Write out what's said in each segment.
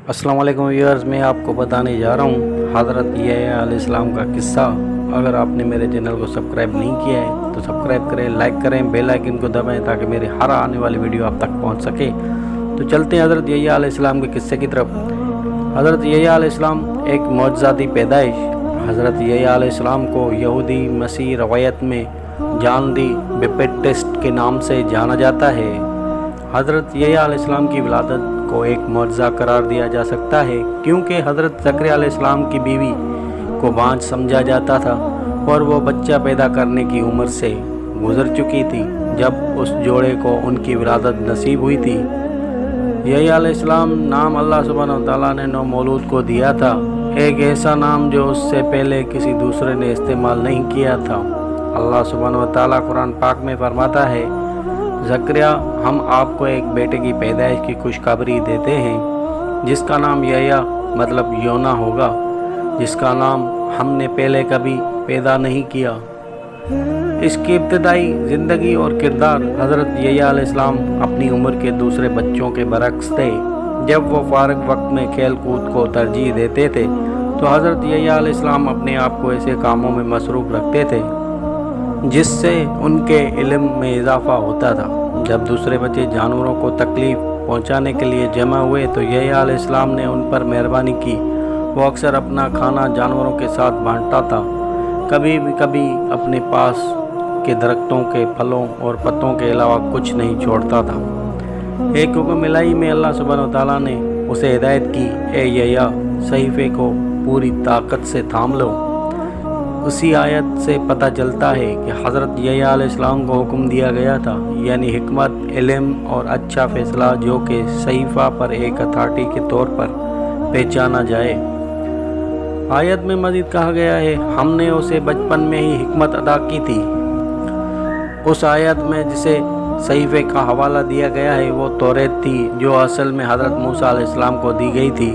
अस्सलाम वालेकुम व्यूअर्स, मैं आपको बताने जा रहा हूँ हज़रत यहया अलैहिस्सलाम का किस्सा। अगर आपने मेरे चैनल को सब्सक्राइब नहीं किया है तो सब्सक्राइब करें, लाइक करें, बेल आइकन को दबाएं ताकि मेरी हर आने वाली वीडियो आप तक पहुँच सके। तो चलते हैं हज़रत यहया अलैहिस्सलाम के किस्से की तरफ। हज़रत यहया अलैहिस्सलाम एक मौजज़ाती पैदाइश। हज़रत यहया अलैहिस्सलाम को यहूदी मसीह रवायत में जॉन द बैप्टिस्ट के नाम से जाना जाता है। हज़रत यहया अलैहिस्सलाम की विलादत को एक मौजज़ा करार दिया जा सकता है, क्योंकि हज़रत ज़करिया अलैहिस्सलाम की बीवी को बांझ समझा जाता था और वो बच्चा पैदा करने की उम्र से गुज़र चुकी थी जब उस जोड़े को उनकी विलादत नसीब हुई थी। यहया अलैहिस्सलाम नाम अल्लाह सुब्हानहू व तआला ने नौमौलूद को दिया था, एक ऐसा नाम जो उससे पहले किसी दूसरे ने इस्तेमाल नहीं किया था। अल्लाह सुब्हानहू व तआला कुरान पाक में फरमाता है, ज़करिया, हम आपको एक बेटे की पैदाइश की खुशखबरी देते हैं जिसका नाम यहया मतलब योना होगा, जिसका नाम हमने पहले कभी पैदा नहीं किया। इसकी इब्तदाई ज़िंदगी और किरदार हज़रत यहया अलैहिस्सलाम अपनी उम्र के दूसरे बच्चों के बरक्स थे। जब वो फारग वक्त में खेल कूद को तरजीह देते थे तो हज़रत यहया अलैहिस्सलाम अपने आप को ऐसे कामों में मसरूफ़ रखते थे जिससे उनके इल्म में इजाफ़ा होता था। जब दूसरे बच्चे जानवरों को तकलीफ़ पहुंचाने के लिए जमा हुए तो यहया अलैहिस्सलाम ने उन पर मेहरबानी की। वो अक्सर अपना खाना जानवरों के साथ बांटता था, कभी अपने पास के दरख्तों के फलों और पत्तों के अलावा कुछ नहीं छोड़ता था। एक हुक्म इलाही में अल्लाह सुब्हानहू व तआला ने उसे हिदायत की, ए यहया, सहीफ़े को पूरी ताकत से थाम लो। उसी आयत से पता चलता है कि हज़रत यहया अलैहिस्सलाम को हुक्म दिया गया था, यानी हिकमत, इल्म और अच्छा फ़ैसला जो कि सहीफ़ा पर एक अथॉरिटी के तौर पर पहचाना जाए। आयत में मज़ीद कहा गया है, हमने उसे बचपन में ही हिकमत अदा की थी। उस आयत में जिसे सहीफ़े का हवाला दिया गया है वो तौरेत थी, जो असल में हज़रत मूसा अलैहिस्सलाम को दी गई थी।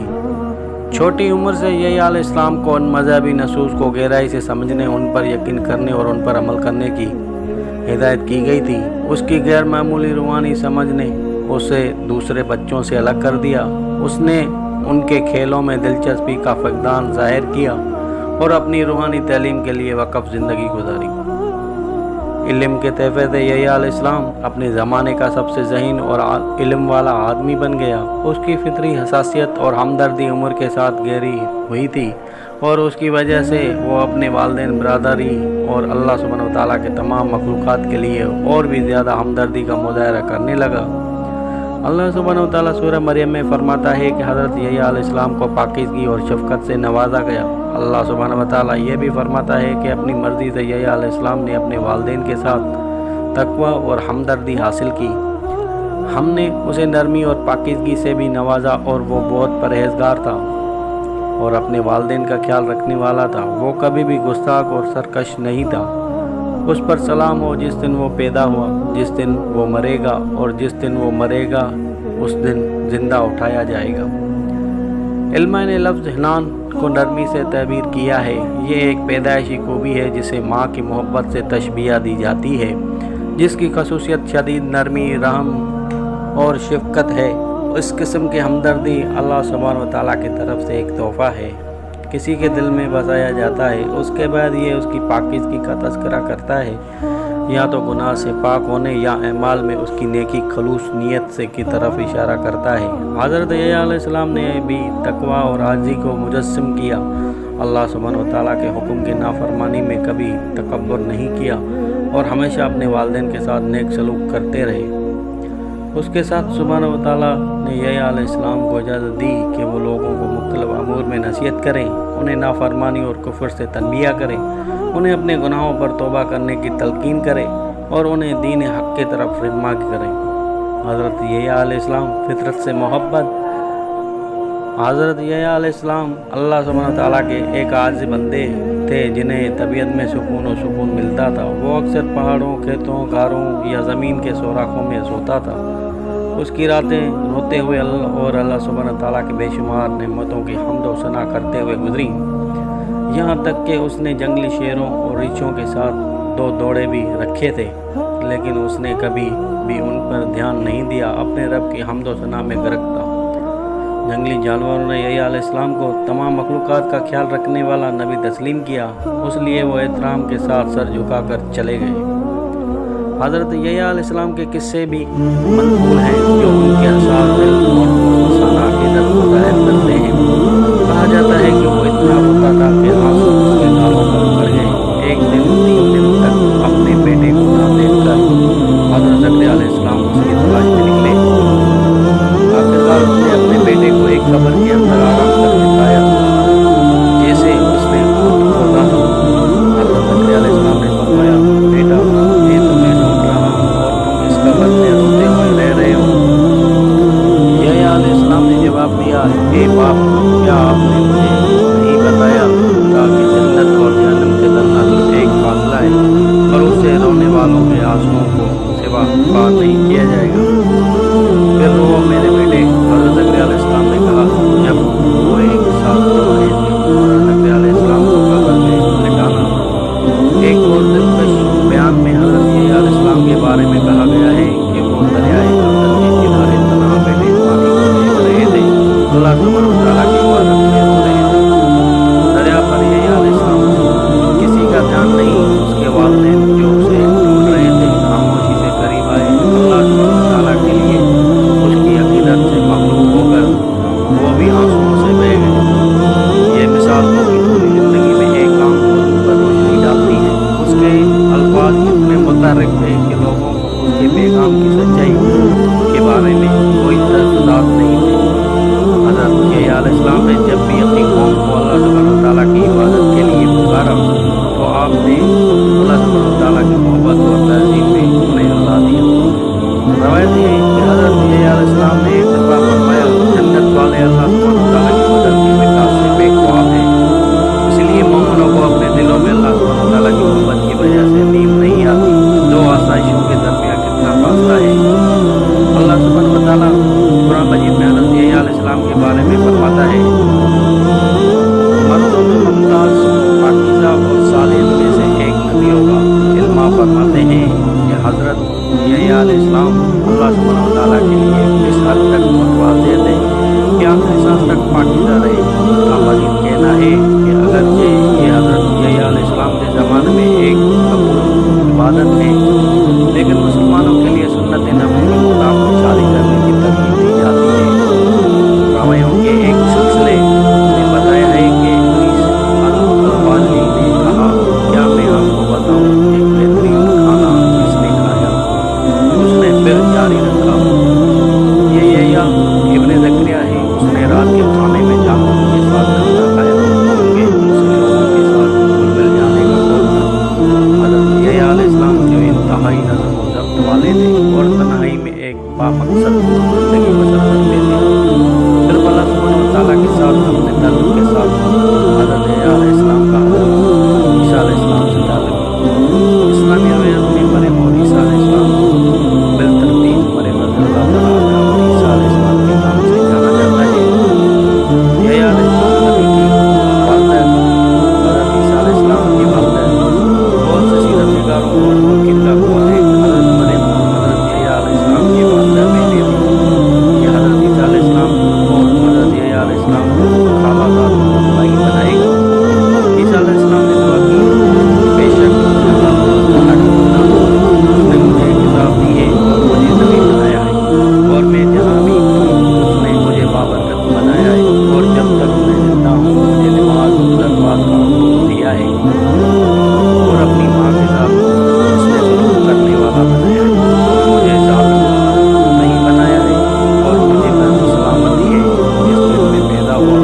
छोटी उम्र से यहया अलैहिस्सलाम को उन मज़हबी नसूस को गहराई से समझने, उन पर यकीन करने और उन पर अमल करने की हिदायत की गई थी। उसकी गैर मामूली रूहानी समझ ने उसे दूसरे बच्चों से अलग कर दिया। उसने उनके खेलों में दिलचस्पी का फक़दान ज़ाहिर किया और अपनी रूहानी तालीम के लिए वक़फ़ ज़िंदगी गुजारी। इल्म के तहफ़े से यहया अलैहिस्सलाम अपने ज़माने का सबसे ज़हीन और इल्म वाला आदमी बन गया। उसकी फितरी हसासियत और हमदर्दी उम्र के साथ गहरी हुई थी और उसकी वजह से वो अपने वालिदैन, बरादरी और अल्लाह सुब्हानहू व तआला के तमाम मखलूक़ात के लिए और भी ज़्यादा हमदर्दी का मुज़ाहरा करने लगा। अल्लाह सुब्हानहू व तआला सूरह मरियम में फरमाता है कि हज़रत यहया अलैहिस्सलाम को पाकीज़गी और शफ़क़त से नवाजा गया। अल्लाह सुब्हानहू व तआला ये भी फरमाता है कि अपनी मर्ज़ी से यहया अलैहिस्सलाम ने अपने वालिदैन के साथ तक़वा और हमदर्दी हासिल की। हमने उसे नरमी और पाकीज़गी से भी नवाजा और वो बहुत परहेज़गार था और अपने वालिदैन का ख्याल रखने वाला था। वो कभी भी गुस्ताख और सरकश नहीं था। उस पर सलाम हो जिस दिन वो पैदा हुआ, जिस दिन वो मरेगा और जिस दिन वो मरेगा उस दिन ज़िंदा उठाया जाएगा। इल्मा ने लफ्ज़ हनान को नरमी से तबीर किया है। ये एक पैदाइशी खूबी है जिसे माँ की मोहब्बत से तशबीह दी जाती है, जिसकी खसूसियत शदीद नरमी, रहम और शफ़क़त है। इस किस्म की हमदर्दी अल्लाह सुब्हानहू व तआला की तरफ से एक तोहफ़ा है, किसी के दिल में बसाया जाता है। उसके बाद ये उसकी पाकीज़गी का तज़किरा करता है, या तो गुनाह से पाक होने या अमाल में उसकी नेकी खलूस नीयत से की तरफ इशारा करता है। हज़रत यहया अलैहिस्सलाम ने भी तक़वा और आजिज़ी को मुजस्सम किया। अल्लाह सुब्हानहू व तआला के हुक्म की नाफरमानी में कभी तकब्बुर नहीं किया और हमेशा अपने वालिदैन के साथ नेक सलूक करते रहे। उसके साथ सुब्हानहू व तआला ने यहया अलैहिस्सलाम को इजाज़त दी कि वो लोगों को मुख्तलिफ़ अमूर में नसीहत करें, उन्हें नाफरमानी और कुफ्र से तनबिया करें, उन्हें अपने गुनाहों पर तौबा करने की तलकीन करें और उन्हें दीन हक़ की तरफ रहनुमाई करें। हज़रत यहया अलैहिस्सलाम फितरत से मोहब्बत। हज़रत यहया अलैहिस्सलाम अल्लाह सुब्हानहू व तआला के एक आजिज़ बंदे थे जिन्हें तबीयत में सुकून मिलता था। वो अक्सर पहाड़ों, खेतों, गारों या ज़मीन के सोराखों में सोता था। उसकी रातें रोते हुए और अल्लाह सुब्हानहू व तआला के बेशुमार नेमतों की हम्द व सना करते हुए गुजरी। यहाँ तक कि उसने जंगली शेरों और रीछों के साथ 2 दौड़े भी रखे थे, लेकिन उसने कभी भी उन पर ध्यान नहीं दिया, अपने रब की हम्द व सना में गर्क था। जंगली जानवरों ने यही अलैहिस्सलाम को तमाम मखलूक़ात का ख्याल रखने वाला नबी तस्लीम किया, इसलिए वो एहतराम के साथ सर झुकाकर चले गए। हज़रत यहया अलैहिस्सलाम के किस्से भी मनक़ूल हैं जो उनके असार दिल और मौसूसाना अक़ीदत को ज़ाहिर करते हैं। कहा जाता है कि वो इतना रोता था कि आंसू उसके गालों पर पड़ गए। एक दिन 3 दिन तक अपने बेटे को ना देखकर हज़रत ज़करिया अलैहिस्सलाम उसकी तलाश में निकले। आखिरकार उसने अपने बेटे को एक कब्र के अंदर आराम करके पाया, जैसे उसने खुद खोदा हो। हज़रत ज़करिया अलैहिस्सलाम ने फरमाया, बेटा ये तुम्हें ढूंढ रहा हूँ और तुम इस कब्र में रोते हुए रह रहे हो। यहया अलैहिस्सलाम ने जवाब दिया, हे बाप, क्या आपने मुझे नहीं बताया था कि जन्नत और जहन्नम के दरमियान एक फासला है और उससे रोने वालों के आंसुओं को सिवा पार नहीं किया जाएगा। फिर रो मेरे बेटे, हज़रत ज़करिया अलैहिस्सलाम ने कहा। जब वो एक साथ रो रहे थे, हज़रत ज़करिया अलैहिस्सलाम को कब्र में लिटाना। एक और दिलकश बयान में हज़रत यहया अलैहिस्सलाम के बारे में कहा गया है कि वो दरियाए उर्दन के किनारे तन्हा बैठे पानी को देख रहे थे, अल्लाह सुब्हानहू व तआला की इबादत में रो रहे थे। दरिया पर यहया अलैहिस्सलाम किसी का ध्यान नहीं, उसके वालिदैन जो उसे ढूंढ रहे थे खामोशी से करीब आए। अल्लाह सुब्हानहू व तआला के लिए उसकी अक़ीदत से मखलूक होकर वो भी आंसुओं से बह गए। ये मिसाल उसकी पूरी ज़िंदगी में एक आम मौजू पर रोशनी डालती है। उसके अल्फाज इतने मुतहर्रिक थे कि लोगों को उसके पैगाम की सच्चाई के बारे में कोई तर्जुमात नहीं थे। हज़रत यहया अलैहिस्सलाम ने जब भी अपनी कौम को अल्लाह सुब्हानहू व तआला की इबादत के लिए पुकारा तो आपने अल्लाह सुब्हानहू व तआला की मोहब्बत और तहज़ीम में उन्हें रुला दिया। रवायत है कि हज़रत यहया अलैहिस्सलाम ने एक दफ़ा फरमाया, जन्नत वाले अल्लाह सुब्हानहू व तआला की मदद की मिठास से बेख्वाब हैं, इसलिए मोमिनों को अपने दिलों में अल्लाह सुब्हानहू व तआला की मोहब्बत की वजह से नींद नहीं आती। दो आसाइशों के दरमियान कितना फासला है। अल्लाह सुब्हानहू व तआला कुरान मजीद में हज़रत यहया अलैहिस्सलाम के बारे में फरमाता है, मर्दों में मुमताज़ पाकीज़ा और सालिह में से एक नबी होगा। इल्मा फरमाते हैं कि हज़रत यहया अलैहिस्सलाम अल्लाह सुब्हानहू व तआला के लिए इस हद तक मुतवाज़िअ थे कि आखिरी सांस तक पाकीज़ा रहे। उनका मज़ीद कहना है कि अगरचे ये हज़रत यहया अलैहिस्सलाम के ज़माने में एक कबूल इबादत है, लेकिन मुसलमानों के लिए सुन्नत नबी के मुताबिक शादी करने की तरकीब दी जाती है। रवायों के एक सिलसिले में बताया है कि अल-वाली ने कहा, क्या मैं आपको बताऊं एक बेहतरीन खाना किसने खाया? उसने फिर जारी रखा, ये यहया इब्ने ज़करिया है, उसने रात के खाने में जानवरों के साथ नाश्ता खाया। उनके मुस्लिम लोगों के साथ घुल मिल जाने का कौल था। हज़रत यहया अलैहिस्सलाम जो इंतहाई नज़म व ज़ब्त वाले थे और तन्हाई में एक बामकसद ज़िंदगी बसर करते थे, सिर्फ अल्लाह सुब्हानहू व तआला के साथ अपने ताल्लुक़ के साथ हज़रत यहया अलैहिस्सलाम का हज़रत ईसा अलैहिस्सलाम से ताल्लुक़ इस्लामी रवायत में मरियम और ईसा अलैहिस्सलाम बिलतरतीब मरियम रज़ियल्लाहु तआला अन्हा और ईसा अलैहिस्सलाम के नाम से जाना जाता है। यहया अलैहिस्सलाम नबी की वालिदा हज़रत ईसा अलैहिस्सलाम की वालिदा बहुत से सीरत निगारों और मुनकिर का कौल है हज़रत मरियम हज़रत यहया अलैहिस्सलाम की वालिदा बेटी थी। ये हज़रत ईसा अलैहिस्सलाम और हज़रत यहया अलैहिस्सलाम को खालाजाद भाई बनाएगा। ईसा अलैहिस्सलाम ने दुआ की, बेशक अल्लाह तआला की खुदा उसने मुझे किताब दी है और मुझे नबी बनाया है, और मैं जहाँ भी हूँ उसने मुझे बाबरकत बनाया है, और जब तक मैं जिंदा हूँ मुझे नमाज और ज़कात का हुक्म दिया है, और अपनी माँ के साथ उसने सलूक करने वाला बनाया है, और मुझे जालिम नहीं बनाया है, और मुझे सलामती है जिस दिन मैं पैदा हुआ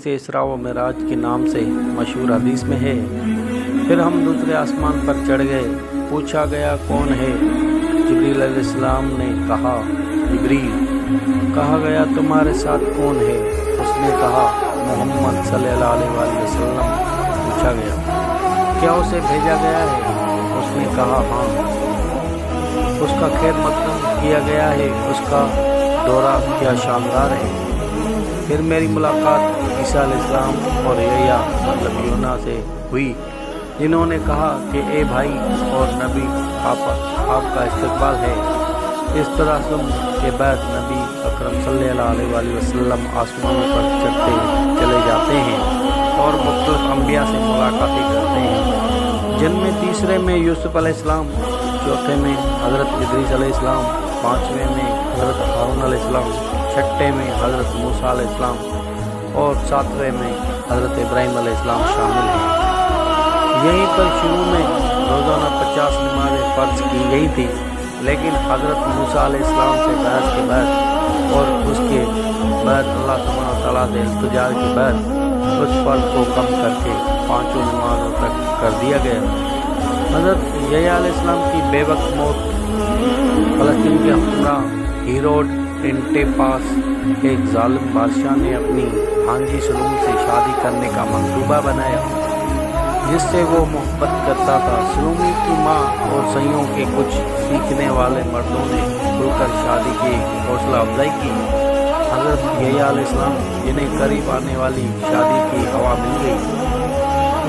हदीस इसरा व मिराज के नाम से मशहूर हदीस में है। फिर हम दूसरे आसमान पर चढ़ गए। पूछा गया कौन है? जिब्रील अलैहिस्सलाम ने कहा जिब्रील। कहा गया तुम्हारे साथ कौन है? उसने कहा मोहम्मद सल्लल्लाहु अलैहि वसल्लम। पूछा गया क्या उसे भेजा गया है? उसने कहा हाँ। उसका खैर मकदम किया गया है, उसका दौरा क्या शानदार है। फिर मेरी मुलाकात ईसा अलैहिस्सलाम और यहया मतलब यूना से हुई, जिन्होंने कहा कि ए भाई और नबी आपका इस्तकबाल है। इस तरासुम के बाद नबी अकरम सल्लल्लाहु अलैहि वसल्लम आसमानों पर चढ़ते चले जाते हैं और मुख्तलिफ अंबिया से मुलाकातें करते हैं, जिनमें तीसरे में यूसुफ अलैहिस्सलाम, चौथे में हज़रत इदरीस अलैहिस्सलाम, पाँचवें में हज़रत हारून अलैहिस्सलाम, छठे में हज़रत मूसा अलैहिस्सलाम और सातवें में हज़रत इब्राहीम अलैहिस्सलाम शामिल हैं। यहीं पर शुरू में रोज़ाना 50 नमाज़ें फ़र्ज की गई थी, लेकिन हज़रत मूसा अलैहिस्सलाम से बहस के बाद और उसके बाद अल्लाह सुब्हानहू व तआला से इल्तिजा के बाद उस फ़र्ज को कम करके 5 नमाज़ों तक कर दिया गया। हज़रत यहया अलैहिस्सलाम की बेवक्त मौत फ़लस्तीन के हुक्मरान हेरोड एंटिपास एक ज़ालिम बादशाह ने अपनी भांजी सलूम से शादी करने का मंसूबा बनाया, जिससे वो मोहब्बत करता था। सलूमी की माँ और सैयों के कुछ सीखने वाले मर्दों ने खुलकर शादी की हौसला अफजाई की। हज़रत यहया अलैहिस्सलाम, जिन्हें करीब आने वाली शादी की हवा मिल गई,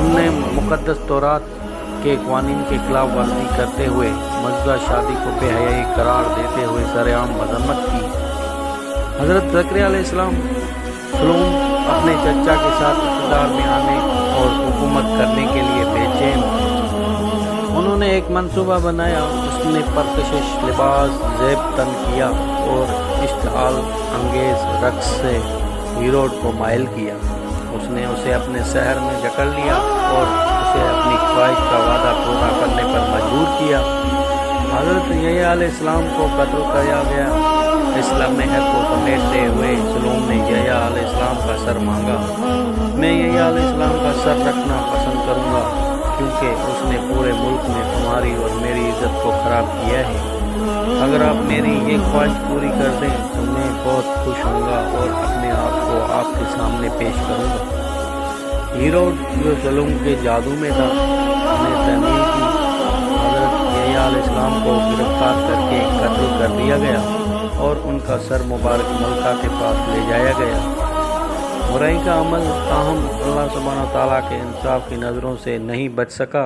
उनने मुक़द्दस तौरात के क़वानीन के खिलाफ वर्जी करते हुए मौजूदा शादी को बेहयाई करार देते हुए सरेआम मज़म्मत की। हज़रत ज़करिया अलैहिस्सलाम सलूम अपने चचा के साथ इक़्तिदार में आने और हुकूमत करने के लिए बेचैन। उन्होंने एक मंसूबा बनाया। उसने परकशिश लिबास ज़ेब तन किया और इश्तिआल अंगेज़ रक़्स से हेरोद को माइल किया। उसने उसे अपने शहर में जकड़ लिया और उसे अपनी ख्वाहिश का वादा पूरा करने पर मजबूर किया। हज़रत यहया अलैहिस्सलाम को कत्ल किया गया। इस्लाम में हक़ को समेटते हुए सलूम ने यहया अलैहिस्सलाम का सर मांगा। मैं यहया अलैहिस्सलाम का सर रखना पसंद करूँगा, क्योंकि उसने पूरे मुल्क में तुम्हारी और मेरी इज़्ज़त को ख़राब किया है। अगर आप मेरी ये ख्वाहिश पूरी कर दें तो मैं बहुत खुश होऊंगा और अपने आप को आपके सामने पेश करूँगा। हेरोद, जो सलूम के जादू में था, ने तहमील की। हज़रत यहया अलैहिस्सलाम को गिरफ्तार करके कत्ल कर दिया गया और उनका सर मुबारक मलका के पास ले जाया गया। बुराई का अमल ताहम अल्लाह सुब्हानहू व तआला के इंसाफ की नज़रों से नहीं बच सका।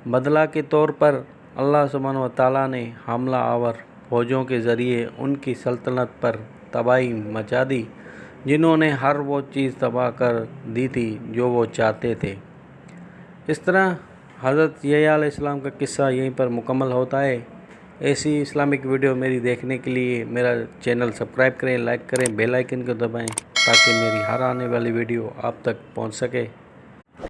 बदला के तौर पर अल्लाह सुब्हानहू व तआला ने हमला आवर फौजों के ज़रिए उनकी सल्तनत पर तबाही मचा दी, जिन्होंने हर वो चीज़ तबाह कर दी थी जो वो चाहते थे। इस तरह हज़रत यहया अलैहिस्सलाम का किस्सा यहीं पर मुकम्मल होता है। ऐसी इस्लामिक वीडियो मेरी देखने के लिए मेरा चैनल सब्सक्राइब करें, लाइक करें, बेल आइकन को दबाएं, ताकि मेरी हर आने वाली वीडियो आप तक पहुंच सके।